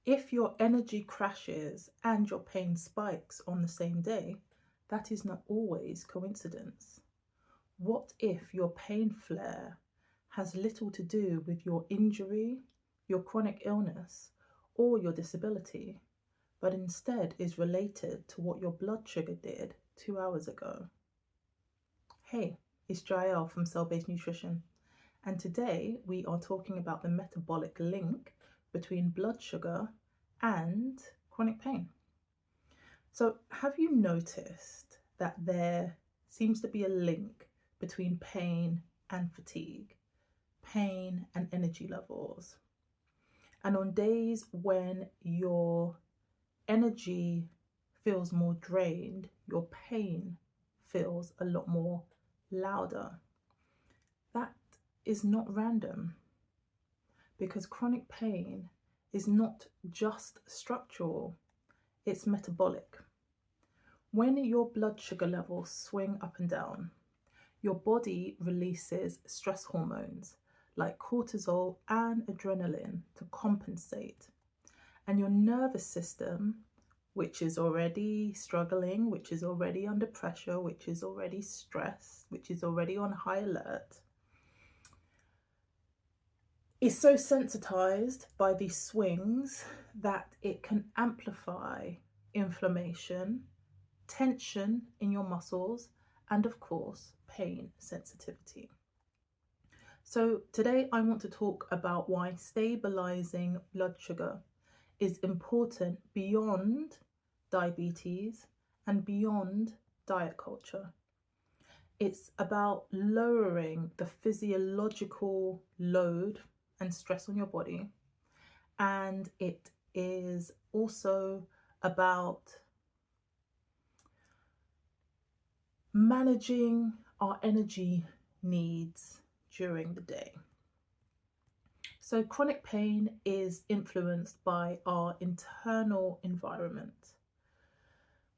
If your energy crashes and your pain spikes on the same day, that is not always coincidence. What if your pain flare has little to do with your injury, your chronic illness, or your disability, but instead is related to what your blood sugar did 2 hours ago? Hey, it's Jael from Cell Based Nutrition, and today we are talking about the metabolic link between blood sugar and chronic pain. So, have you noticed that there seems to be a link between pain and fatigue, pain and energy levels? And on days when your energy feels more drained, your pain feels a lot more louder. That is not random, because chronic pain is not just structural, it's metabolic. When your blood sugar levels swing up and down, your body releases stress hormones like cortisol and adrenaline to compensate. And your nervous system, which is already struggling, which is already under pressure, which is already stressed, which is already on high alert, is so sensitized by these swings that it can amplify inflammation, tension in your muscles, and of course, pain sensitivity. So today I want to talk about why stabilizing blood sugar is important beyond diabetes and beyond diet culture. It's about lowering the physiological load and stress on your body, and it is also about managing our energy needs during the day. So chronic pain is influenced by our internal environment.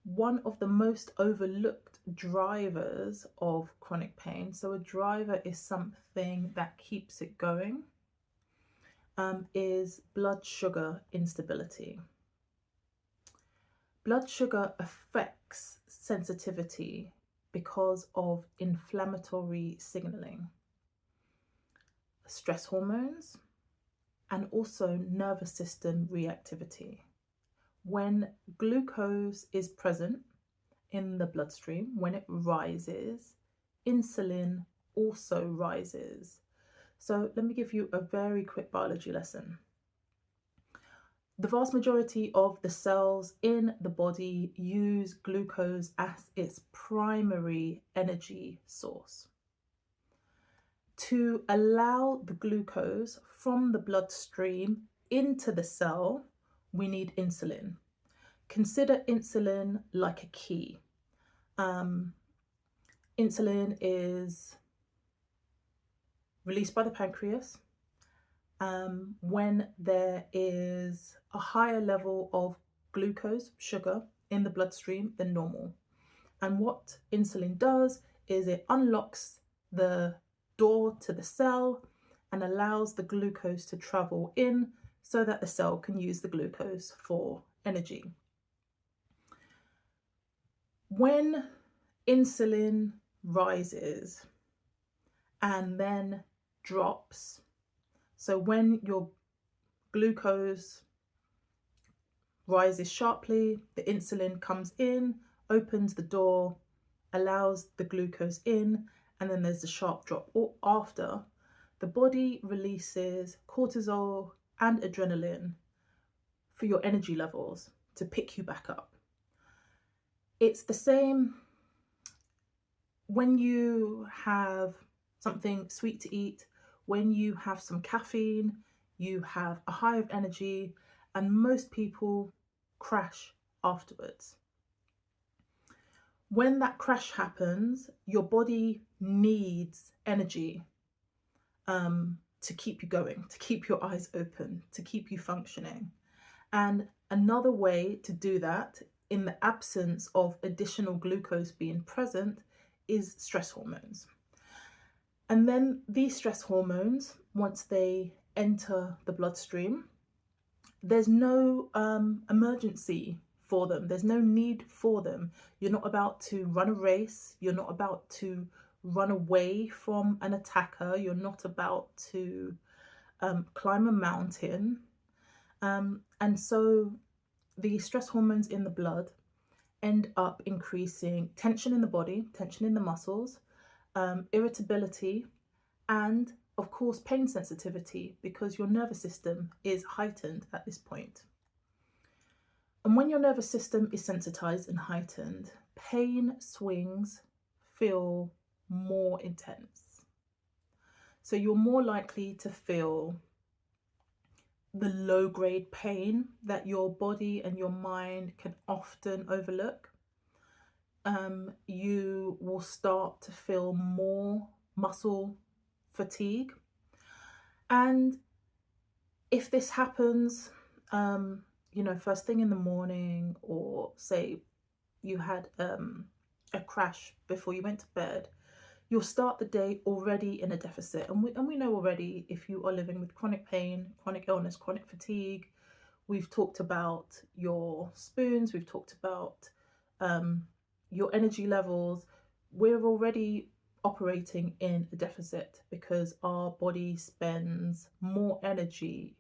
One of the most overlooked drivers of chronic pain, so a driver is something that keeps it going, is blood sugar instability. Blood sugar affects sensitivity because of inflammatory signaling, stress hormones, and also nervous system reactivity. When glucose is present in the bloodstream, when it rises, insulin also rises. So let me give you a very quick biology lesson. The vast majority of the cells in the body use glucose as its primary energy source. To allow the glucose from the bloodstream into the cell, we need insulin. Consider insulin like a key. Insulin is released by the pancreas when there is a higher level of glucose, sugar, in the bloodstream than normal. And what insulin does is it unlocks the door to the cell and allows the glucose to travel in so that the cell can use the glucose for energy. When insulin rises and then drops, so when your glucose rises sharply, the insulin comes in, opens the door, allows the glucose in, and then there's a sharp drop after, the body releases cortisol and adrenaline for your energy levels to pick you back up. It's the same when you have something sweet to eat, when you have some caffeine, you have a high of energy, and most people crash afterwards. When that crash happens, your body needs energy to keep you going, to keep your eyes open, to keep you functioning. And another way to do that, in the absence of additional glucose being present, is stress hormones. And then these stress hormones, once they enter the bloodstream, There's no emergency for them. There's no need for them. You're not about to run a race. You're not about to run away from an attacker. You're not about to climb a mountain. And so the stress hormones in the blood end up increasing tension in the body, tension in the muscles, irritability, and of course pain sensitivity, because your nervous system is heightened at this point. And when your nervous system is sensitized and heightened, pain swings feel more intense. So you're more likely to feel the low grade pain that your body and your mind can often overlook. You will start to feel more muscle fatigue. And if this happens, first thing in the morning, or say you had a crash before you went to bed, you'll start the day already in a deficit. And we know already, if you are living with chronic pain, chronic illness, chronic fatigue, we've talked about your spoons, we've talked about your energy levels. We're already operating in a deficit because our body spends more energy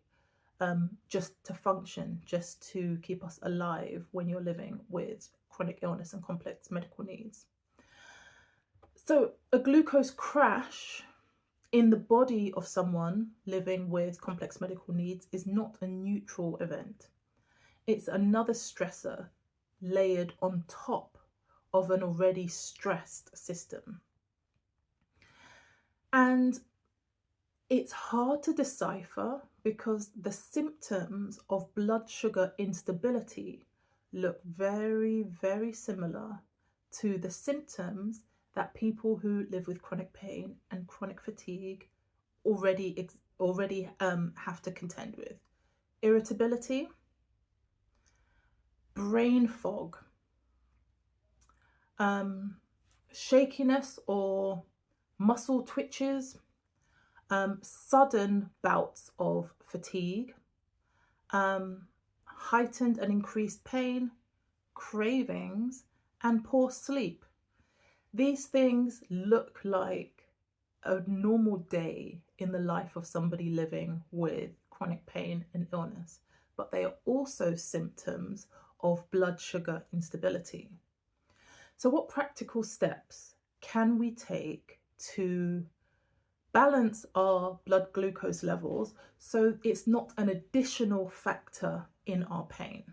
just to function, just to keep us alive when you're living with chronic illness and complex medical needs. So a glucose crash in the body of someone living with complex medical needs is not a neutral event. It's another stressor layered on top of an already stressed system. And it's hard to decipher because the symptoms of blood sugar instability look very, very similar to the symptoms that people who live with chronic pain and chronic fatigue already have to contend with. Irritability, brain fog, shakiness or muscle twitches, sudden bouts of fatigue, heightened and increased pain, cravings, and poor sleep. These things look like a normal day in the life of somebody living with chronic pain and illness, but they are also symptoms of blood sugar instability. So what practical steps can we take to balance our blood glucose levels so it's not an additional factor in our pain?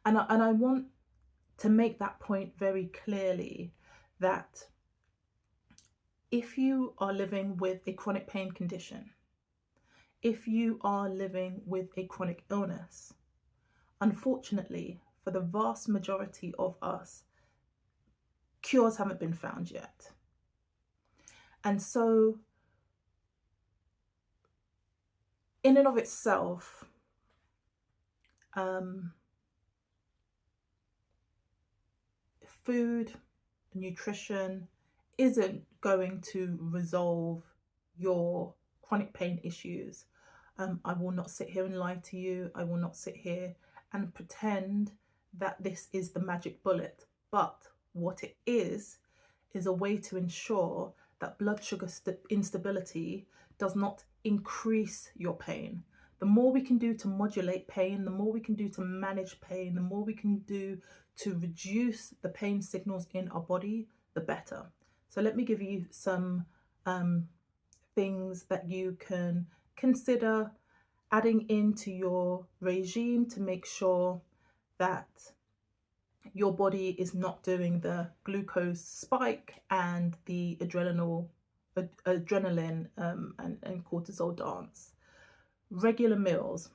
And I want to make that point very clearly, that if you are living with a chronic pain condition, if you are living with a chronic illness, unfortunately, for the vast majority of us, cures haven't been found yet. And so, in and of itself, food, nutrition isn't going to resolve your chronic pain issues. I will not sit here and lie to you. I will not sit here and pretend that this is the magic bullet. But what it is a way to ensure that blood sugar instability does not increase your pain. The more we can do to modulate pain, the more we can do to manage pain, the more we can do to reduce the pain signals in our body, the better. So let me give you some things that you can consider adding into your regime to make sure that your body is not doing the glucose spike and the adrenaline and cortisol dance. Regular meals.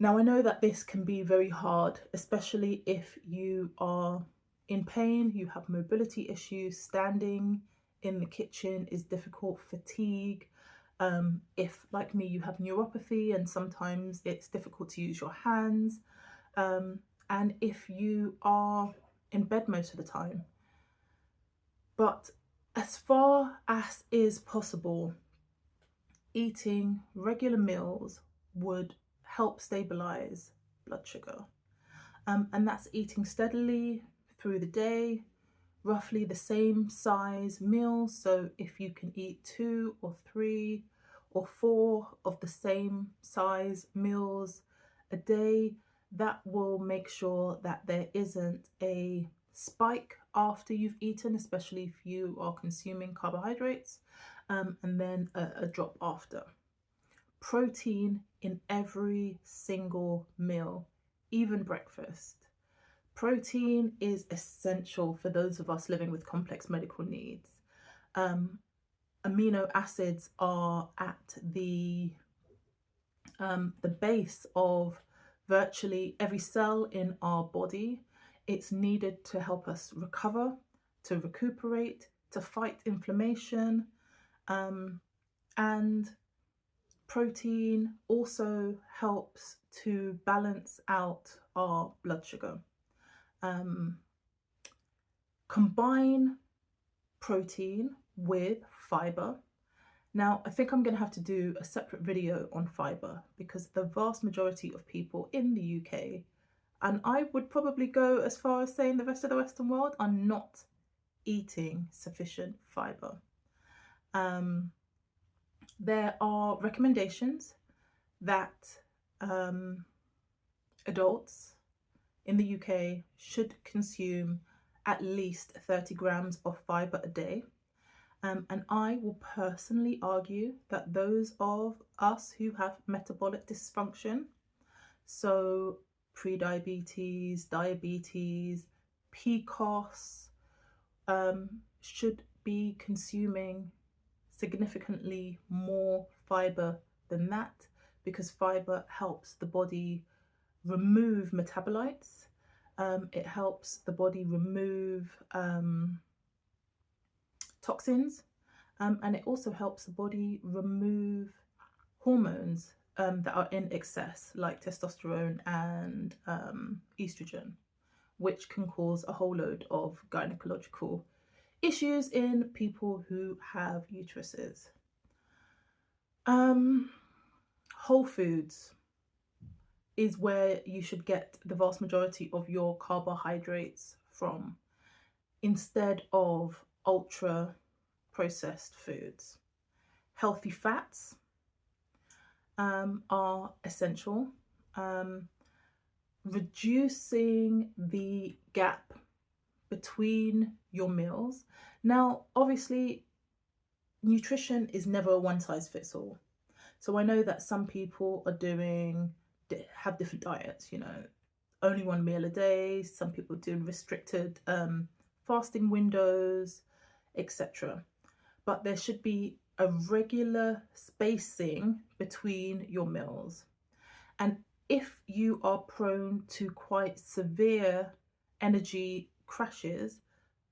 Now, I know that this can be very hard, especially if you are in pain, you have mobility issues, standing in the kitchen is difficult, fatigue. If, like me, you have neuropathy and sometimes it's difficult to use your hands. And if you are in bed most of the time. But as far as is possible, eating regular meals would help stabilize blood sugar. And that's eating steadily through the day, roughly the same size meals. So if you can eat 2 or 3 or 4 of the same size meals a day, that will make sure that there isn't a spike after you've eaten, especially if you are consuming carbohydrates, and then a drop after. Protein in every single meal, even breakfast. Protein is essential for those of us living with complex medical needs. Amino acids are at the base of virtually every cell in our body. It's needed to help us recover, to recuperate, to fight inflammation, and protein also helps to balance out our blood sugar. Combine protein with fiber. Now, I think I'm going to have to do a separate video on fiber because the vast majority of people in the UK, and I would probably go as far as saying the rest of the Western world, are not eating sufficient fiber. There are recommendations that adults in the UK should consume at least 30 grams of fiber a day. And I will personally argue that those of us who have metabolic dysfunction, so pre-diabetes, diabetes, PCOS, should be consuming significantly more fiber than that, because fiber helps the body remove metabolites. It helps the body remove toxins, and it also helps the body remove hormones that are in excess, like testosterone and estrogen, which can cause a whole load of gynecological issues in people who have uteruses. Whole foods is where you should get the vast majority of your carbohydrates from, instead of ultra processed foods. Healthy fats are essential. Reducing the gap between your meals. Now, obviously, nutrition is never a one size fits all. So I know that some people have different diets, only one meal a day. Some people do restricted fasting windows, etc. But there should be a regular spacing between your meals. And if you are prone to quite severe energy crashes,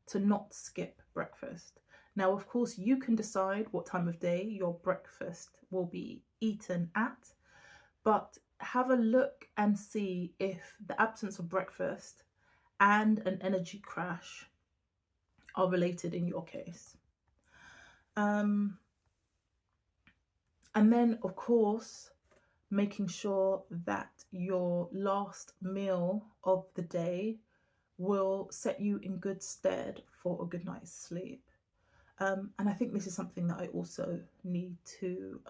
to not skip breakfast. Now, of course, you can decide what time of day your breakfast will be eaten at, but have a look and see if the absence of breakfast and an energy crash are related in your case. And then, of course, making sure that your last meal of the day will set you in good stead for a good night's sleep. And I think this is something that I also need to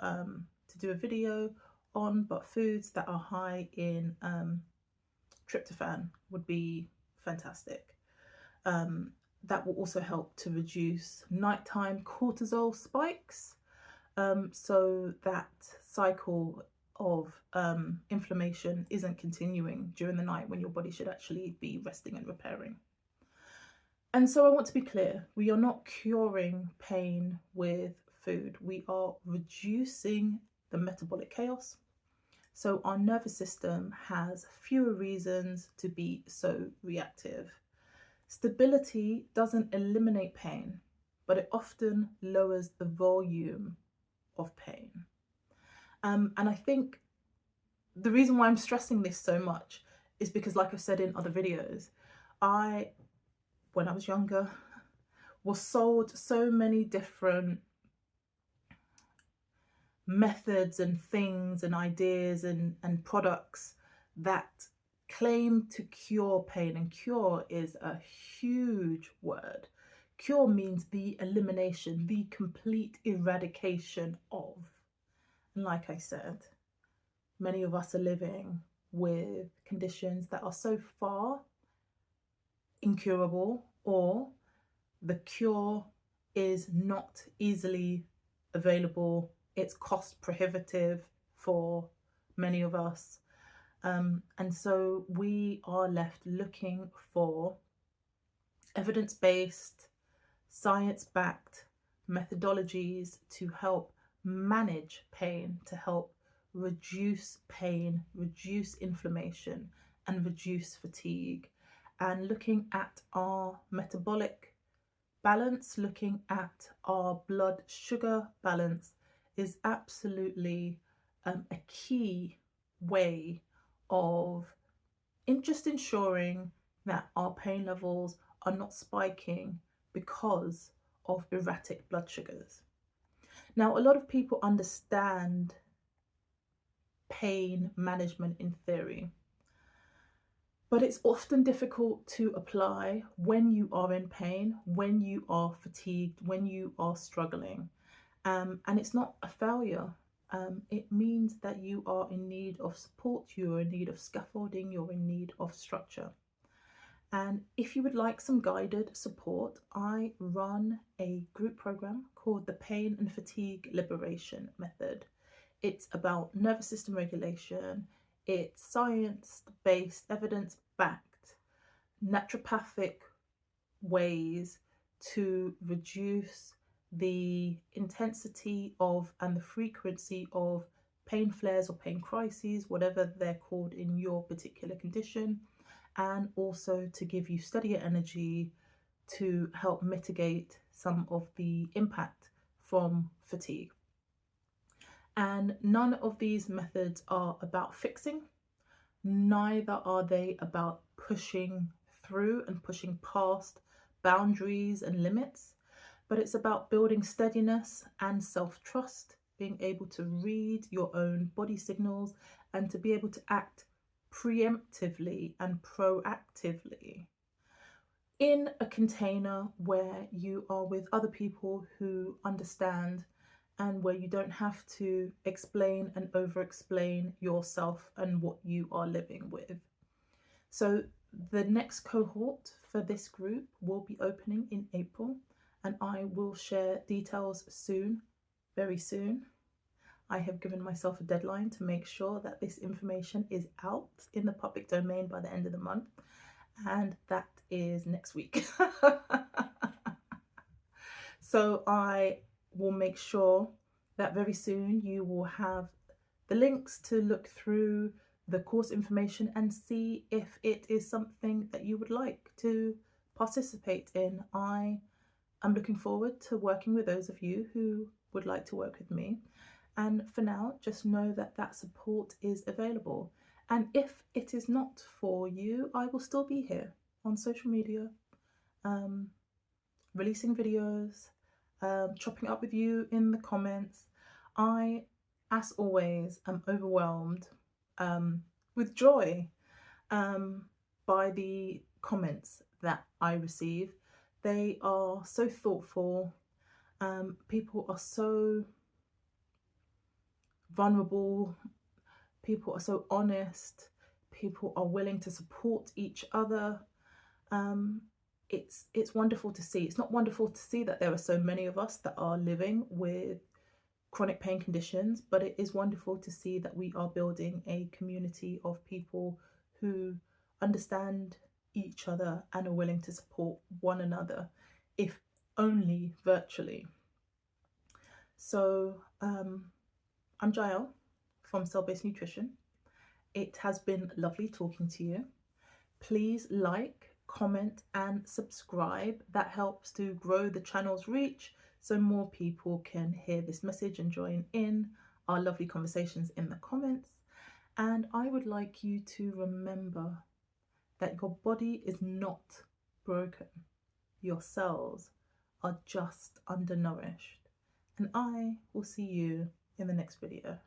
do a video on, but foods that are high in tryptophan would be fantastic. That will also help to reduce nighttime cortisol spikes, so that cycle of inflammation isn't continuing during the night when your body should actually be resting and repairing. And so I want to be clear, we are not curing pain with food. We are reducing the metabolic chaos, so our nervous system has fewer reasons to be so reactive. Stability doesn't eliminate pain, but it often lowers the volume of pain. And I think the reason why I'm stressing this so much is because, like I've said in other videos, when I was younger, was sold so many different methods and things and ideas and products that claim to cure pain. And cure is a huge word. Cure means the elimination, the complete eradication of. And like I said, many of us are living with conditions that are so far incurable, or the cure is not easily available. It's cost prohibitive for many of us. And so we are left looking for evidence-based, science-backed methodologies to help manage pain, to help reduce pain, reduce inflammation, and reduce fatigue. And looking at our metabolic balance, looking at our blood sugar balance is absolutely a key way of just ensuring that our pain levels are not spiking because of erratic blood sugars. Now, a lot of people understand pain management in theory, but it's often difficult to apply when you are in pain, when you are fatigued, when you are struggling. And it's not a failure. It means that you are in need of support, you're in need of scaffolding, you're in need of structure. And if you would like some guided support, I run a group program called the Pain and Fatigue Liberation Method. It's about nervous system regulation. It's science-based, evidence-backed, naturopathic ways to reduce the intensity of and the frequency of pain flares or pain crises, whatever they're called in your particular condition, and also to give you steadier energy to help mitigate some of the impact from fatigue. And none of these methods are about fixing, neither are they about pushing through and pushing past boundaries and limits, but it's about building steadiness and self-trust, being able to read your own body signals and to be able to act preemptively and proactively in a container where you are with other people who understand and where you don't have to explain and over-explain yourself and what you are living with. So the next cohort for this group will be opening in April, and I will share details soon, very soon. I have given myself a deadline to make sure that this information is out in the public domain by the end of the month, and that is next week. So I will make sure that very soon you will have the links to look through the course information and see if it is something that you would like to participate in. I am looking forward to working with those of you who would like to work with me. And for now, just know that that support is available. And if it is not for you, I will still be here on social media, releasing videos, chopping up with you in the comments. I, as always, am overwhelmed with joy by the comments that I receive. They are so thoughtful. People are so vulnerable. People are so honest. People are willing to support each other. It's wonderful to see. It's not wonderful to see that there are so many of us that are living with chronic pain conditions, but it is wonderful to see that we are building a community of people who understand each other and are willing to support one another, if only virtually. So I'm Jael from Cell-Based Nutrition. It has been lovely talking to you. Please like, comment and subscribe. That helps to grow the channel's reach so more people can hear this message and join in our lovely conversations in the comments. And I would like you to remember that your body is not broken. Your cells are just undernourished. And I will see you in the next video.